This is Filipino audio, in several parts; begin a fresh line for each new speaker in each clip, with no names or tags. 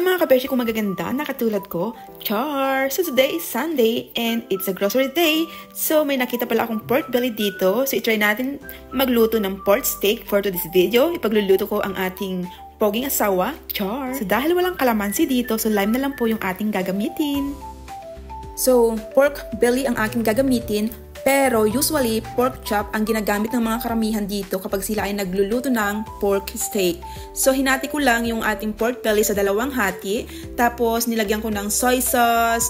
mga kabeshi kong magaganda na katulad ko, char! So today is Sunday and it's a grocery day. So may nakita pala akong pork belly dito. So itry natin magluto ng pork steak for today's video. Ipagluluto ko ang ating poging asawa, char! So dahil walang kalamansi dito, so lime na lang po yung ating gagamitin. So pork belly ang aking gagamitin. Pero usually, pork chop ang ginagamit ng mga karamihan dito kapag sila ay nagluluto ng pork steak. So hinati ko lang yung ating pork belly sa dalawang hati. Tapos nilagyan ko ng soy sauce,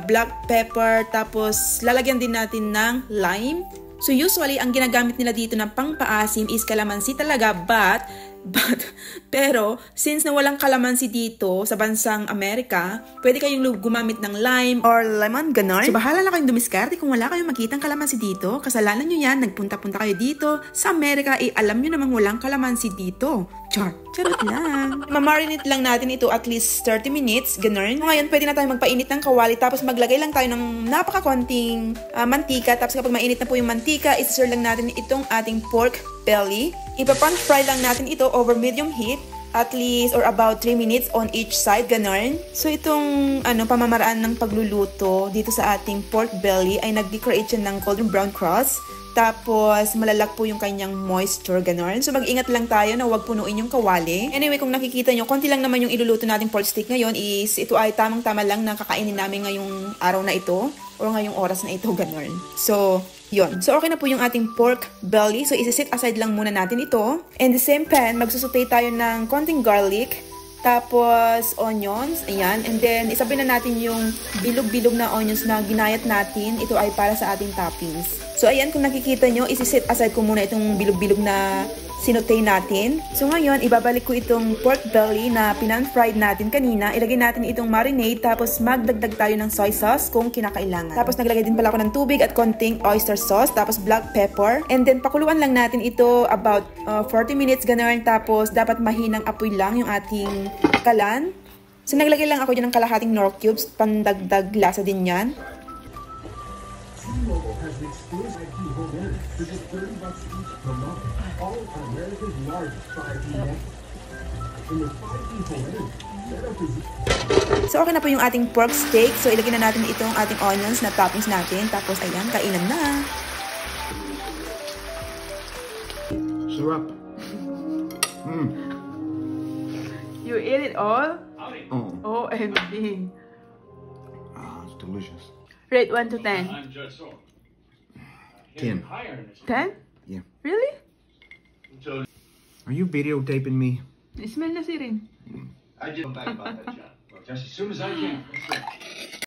black pepper, tapos lalagyan din natin ng lime. So usually, ang ginagamit nila dito ng pangpaasim is kalamansi talaga, pero since na walang kalamansi dito sa bansang Amerika, pwede kayong gumamit ng lime or lemon, ganon. So bahala na kayong dumiskarte kung wala kayong makitang kalamansi dito. Kasalanan nyo yan, nagpunta-punta kayo dito sa Amerika, alam nyo namang walang kalamansi dito. Charot lang. Mamarinate lang natin ito at least 30 minutes, ganon. Ngayon, pwede na tayo magpainit ng kawali, tapos maglagay lang tayo ng napakakonting mantika. Tapos kapag mainit na po yung mantika, isi-serve lang natin itong ating pork belly. Ipa-pan fry lang natin ito over medium heat at least or about 3 minutes on each side, ganon. So itong pamamaraan ng pagluluto dito sa ating pork belly ay nag-create siya ng golden brown crust. Tapos, malalak po yung kanyang moisture, ganon. So, mag-ingat lang tayo na huwag punuin yung kawali. Anyway, kung nakikita nyo, konti lang naman yung iluluto natin pork steak ngayon is ito ay tamang-tama lang na kakainin namin ngayong araw na ito or ngayong oras na ito, ganon. So, yun. So, okay na po yung ating pork belly. So, isi-set aside lang muna natin ito. In the same pan, magsusutay tayo ng konting garlic. Tapos, onions. Ayan. And then, isabi na natin yung bilog-bilog na onions na ginayat natin. Ito ay para sa ating toppings. So, ayan, kung nakikita nyo, isi-set aside ko muna itong bilog-bilog na sinutay natin. So, ngayon, ibabalik ko itong pork belly na pinan-fried natin kanina. Ilagay natin itong marinade, tapos magdagdag tayo ng soy sauce kung kinakailangan. Tapos, naglagay din pala ako ng tubig at konting oyster sauce, tapos black pepper. And then, pakuluan lang natin ito about 40 minutes, ganun. Tapos, dapat mahinang apoy lang yung ating kalan. So, naglagay lang ako dyan ng kalahating Knorr cubes, pandagdag lasa din yan. So, okay na po yung ating pork steak. So, ilagay na natin itong ating onions na toppings natin. Tapos, ayan, kainan na.
Sarap.
You eat it all?
Oh.
OMG.
It's delicious.
Rate 1 to 10.
10.
10?
Yeah.
Really?
Are you videotaping me?
Smell na si Rin.
I did back about that, John. Just as soon as I can.